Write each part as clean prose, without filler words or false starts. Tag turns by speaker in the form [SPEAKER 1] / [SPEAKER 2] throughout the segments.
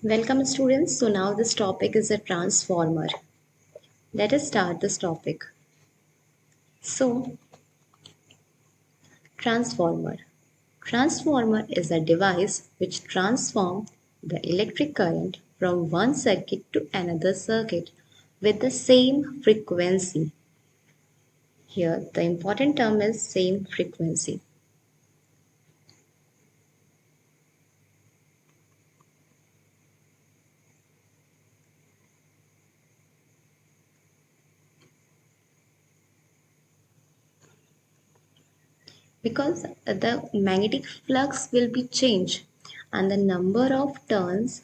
[SPEAKER 1] Welcome students. So now this topic is a transformer. Let us start this topic. So transformer. Transformer is a device which transforms the electric current from one circuit to another circuit with the same frequency. Here the important term is same frequency. Because the magnetic flux will be changed and the number of turns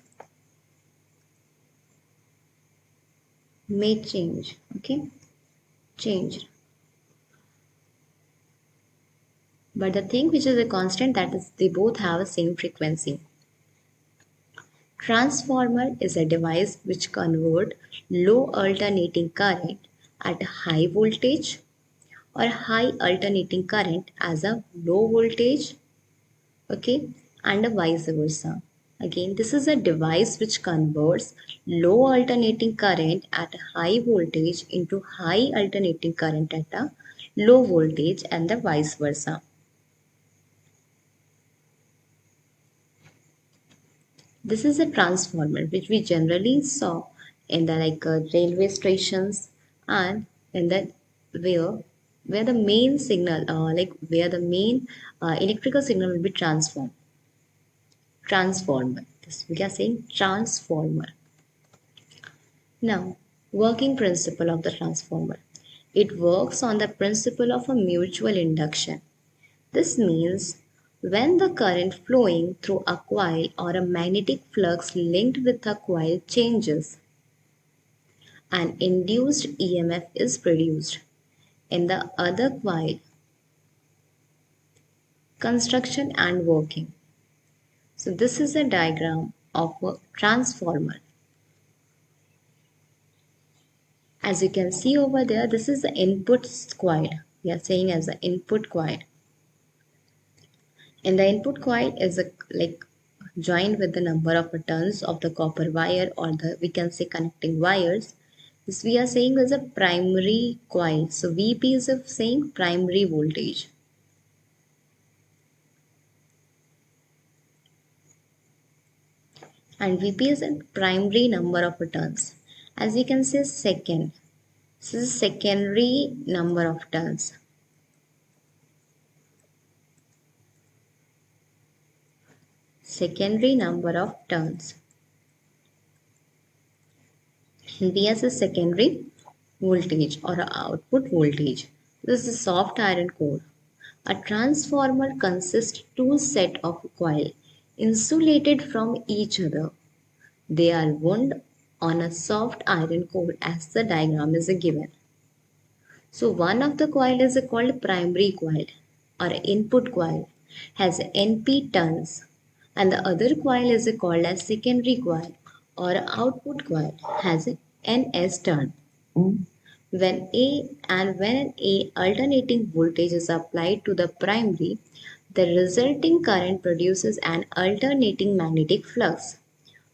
[SPEAKER 1] may change. Okay, change. But the thing which is a constant, that is they both have the same frequency. Transformer is a device which convert low alternating current at a high voltage or high alternating current as a low voltage, okay, and a vice versa. Again, this is a device which converts low alternating current at a high voltage into high alternating current at a low voltage and the vice versa. This is a transformer which we generally saw in the railway stations and in the where the main signal where the main electrical signal will be transformed. Transformer. This we are saying transformer. Now, working principle of the transformer. It works on the principle of a mutual induction. This means when the current flowing through a coil or a magnetic flux linked with a coil changes, an induced EMF is produced in the other coil. Construction and working. So this is a diagram of a transformer. As you can see over there, this is the input coil. We are saying as the input coil. In the input coil is a joined with the number of turns of the copper wire, or the we can say connecting wires. This we are saying is a primary coil. So VP is of saying primary voltage. And VP is a primary number of turns. As you can say second. This is secondary number of turns. Secondary number of turns. And VS is secondary voltage or output voltage. This is a soft iron core. A transformer consists two set of coil insulated from each other. They are wound on a soft iron core as the diagram is given. So one of the coil is called primary coil or input coil, has NP turns, and the other coil is called as secondary coil or output coil, has NS turn. When an A alternating voltage is applied to the primary, the resulting current produces an alternating magnetic flux,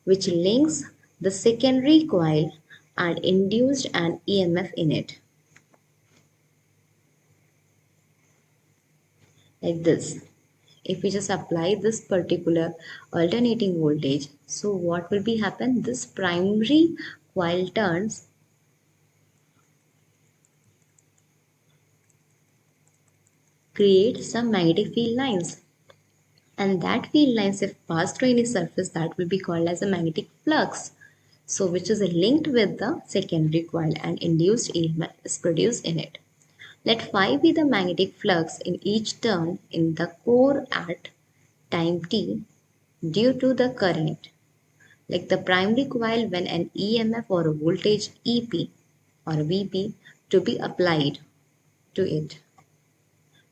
[SPEAKER 1] which links the secondary coil and induced an EMF in it. Like this. If we just apply this particular alternating voltage, so what will be happen? This primary coil turns create some magnetic field lines, and that field lines if passed through any surface, that will be called as a magnetic flux, so which is linked with the secondary coil and induced EMF is produced in it. Let phi be the magnetic flux in each turn in the core at time t due to the current, like the primary coil when an EMF or a voltage EP or VP to be applied to it.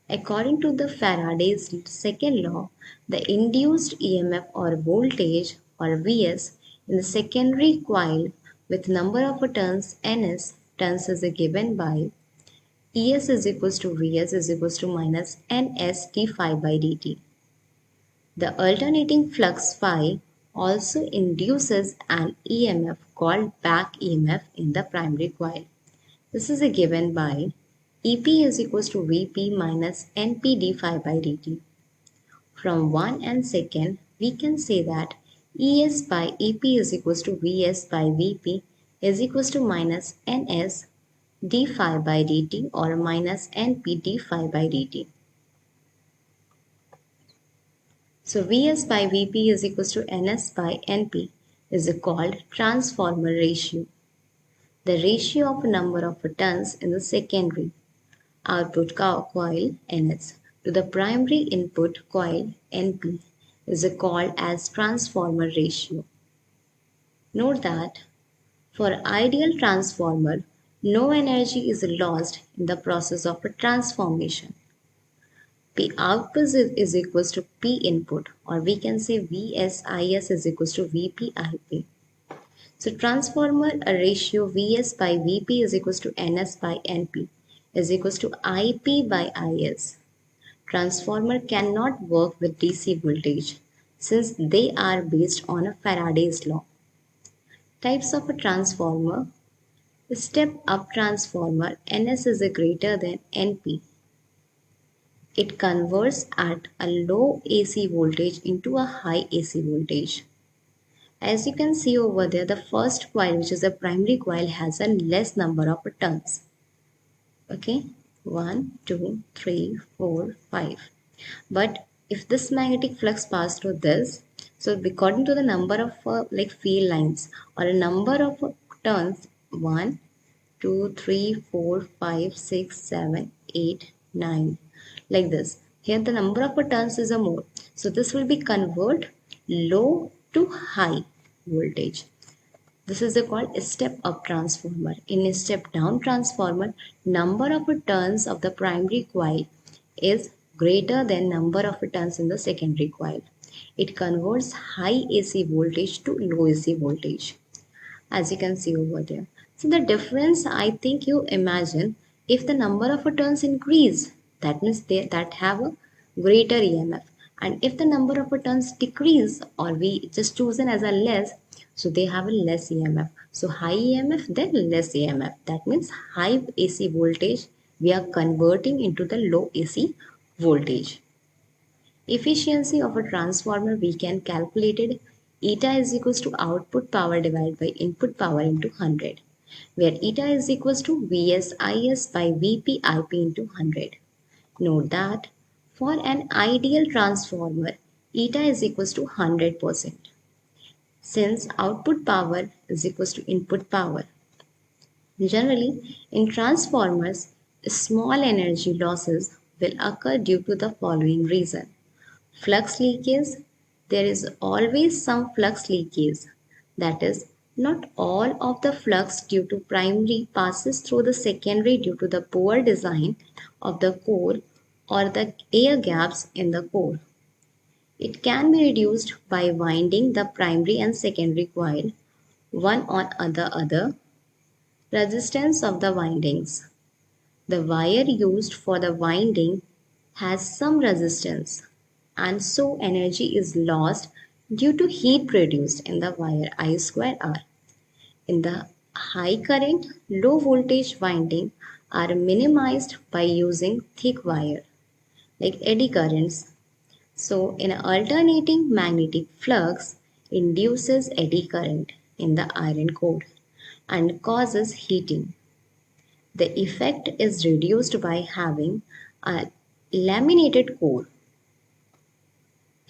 [SPEAKER 1] According to the Faraday's second law, the induced EMF or voltage or Vs in the secondary coil with number of turns Ns, turns is given by Es is equals to Vs is equals to minus Ns d phi by dt. The alternating flux phi also induces an EMF called back EMF in the primary coil. This is given by EP is equals to Vp minus Np d phi by dt. From 1 and second, we can say that Es by Ep is equals to Vs by Vp is equals to minus Ns d phi by dt or minus Np d phi by dt. So Vs by Vp is equals to Ns by Np is called transformer ratio. The ratio of number of turns in the secondary output coil Ns to the primary input coil Np is called as transformer ratio. Note that for ideal transformer, no energy is lost in the process of a transformation. P output is equals to P input, or we can say VSIS is equals to VPIP. So transformer a ratio Vs by Vp is equals to Ns by Np is equals to Ip by Is. Transformer cannot work with DC voltage since they are based on a Faraday's law. Types of a transformer. Step up transformer Ns is greater than Np. It converts at a low AC voltage into a high AC voltage. As you can see over there, the first coil, which is a primary coil, has a less number of turns. Okay, 1, 2, 3, 4, 5. But if this magnetic flux passes through this, so according to the number of like field lines or a number of turns, 1, 2, 3, 4, 5, 6, 7, 8, 9, like this. Here the number of turns is a more. So this will be convert low to high voltage. This is called a step up transformer. In a step down transformer, number of turns of the primary coil is greater than number of turns in the secondary coil. It converts high AC voltage to low AC voltage, as you can see over there. So the difference, I think you imagine, if the number of turns increase, that means they that have a greater EMF, and if the number of turns decrease or we just chosen as a less, so they have a less EMF. So high EMF then less EMF, that means high AC voltage we are converting into the low AC voltage. Efficiency of a transformer we can calculate it. Eta is equals to output power divided by input power into 100, where eta is equals to VSIS by VPIP into 100. Note that for an ideal transformer, eta is equals to 100%, since output power is equals to input power. Generally, in transformers, small energy losses will occur due to the following reason. Flux leakage. There is always some flux leakage. That is, not all of the flux due to primary passes through the secondary due to the poor design of the core or the air gaps in the core. It can be reduced by winding the primary and secondary coil one on the other. Resistance of the windings. The wire used for the winding has some resistance, and so energy is lost due to heat produced in the wire I square R. In the high current, low voltage winding are minimized by using thick wire like eddy currents. So in alternating magnetic flux induces eddy current in the iron core and causes heating. The effect is reduced by having a laminated core.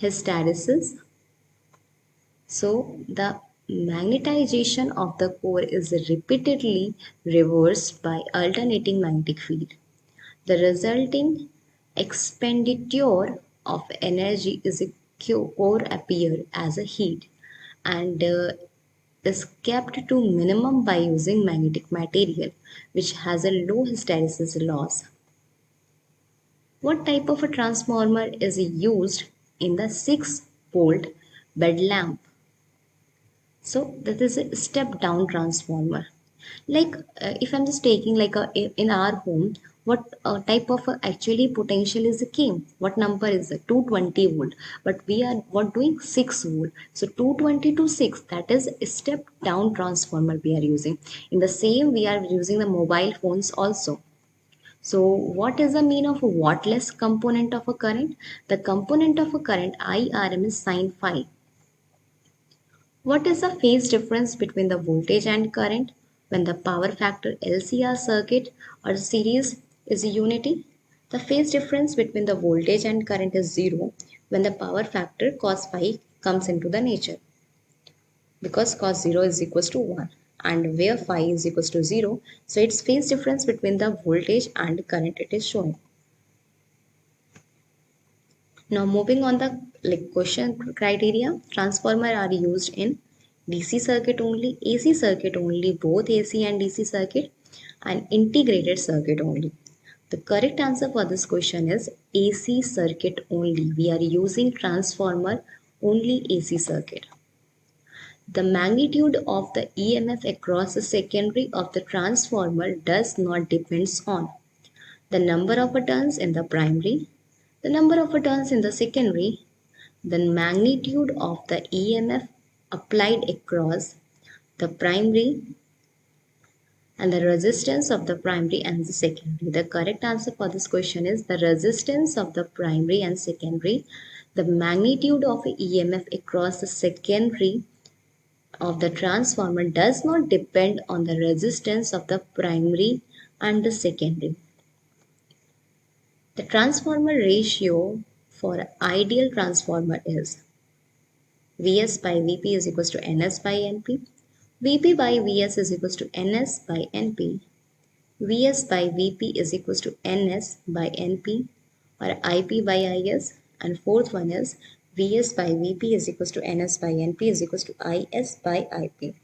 [SPEAKER 1] Hysteresis. So the magnetization of the core is repeatedly reversed by alternating magnetic field. The resulting expenditure of energy is a core appear as a heat and is kept to minimum by using magnetic material which has a low hysteresis loss. What type of a transformer is used in the 6-volt bed lamp? So that is a step down transformer. Like if I'm just taking like in our home, what type of actually potential is the came, what number is it, 220 volt, but we are what doing 6 volt. So 220 to 6, that is a step down transformer we are using. In the same we are using the mobile phones also. So what is the mean of a wattless component of a current? The component of a current IRM is sine phi. What is the phase difference between the voltage and current when the power factor LCR circuit or series is unity? The phase difference between the voltage and current is zero when the power factor cos phi comes into the nature, because cos 0 is equals to 1 and where phi is equals to 0, so its phase difference between the voltage and current it is showing. Now moving on the question criteria, transformer are used in DC circuit only, AC circuit only, both AC and DC circuit, and integrated circuit only. The correct answer for this question is AC circuit only. We are using transformer only AC circuit. The magnitude of the EMF across the secondary of the transformer does not depends on the number of turns in the primary, the number of turns in the secondary, the magnitude of the EMF applied across the primary, and the resistance of the primary and the secondary. The correct answer for this question is the resistance of the primary and secondary. The magnitude of EMF across the secondary of the transformer does not depend on the resistance of the primary and the secondary. The transformer ratio for ideal transformer is Vs by Vp is equals to Ns by Np. Vp by Vs is equals to Ns by Np. Vs by Vp is equals to Ns by Np or Ip by Is. And fourth one is Vs by Vp is equals to Ns by Np is equals to Is by Ip.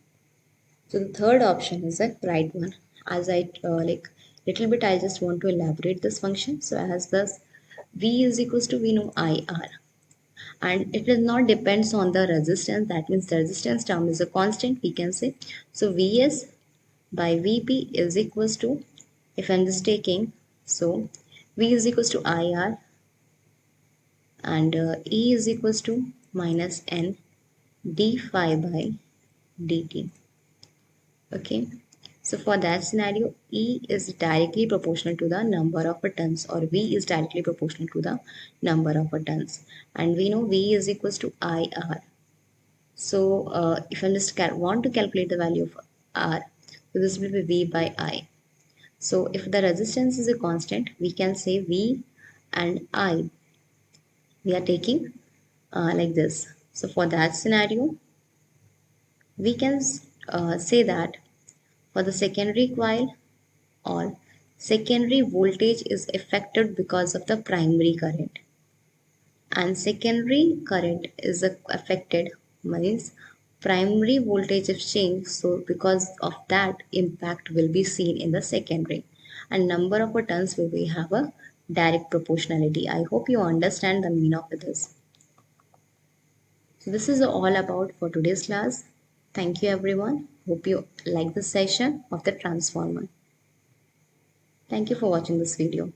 [SPEAKER 1] So the third option is the right one. As I little bit, I just want to elaborate this function. So as this V is equals to, we know IR, and it will not depends on the resistance. That means the resistance term is a constant, we can say. So Vs by Vp is equals to, if I'm just taking, so V is equals to IR and E is equals to minus N d phi by dt. Okay, so for that scenario, E is directly proportional to the number of turns, or V is directly proportional to the number of turns, and we know V is equals to IR. So if I just want to calculate the value of R, so this will be V by I. So if the resistance is a constant, we can say V and I, we are taking like this. So for that scenario, we can say that for the secondary coil, or secondary voltage is affected because of the primary current, and secondary current is affected means primary voltage is changed, so because of that impact will be seen in the secondary, and number of turns will be have a direct proportionality. I hope you understand the meaning of this. So this is all about for today's class. Thank you everyone. Hope you like this session of the transformer. Thank you for watching this video.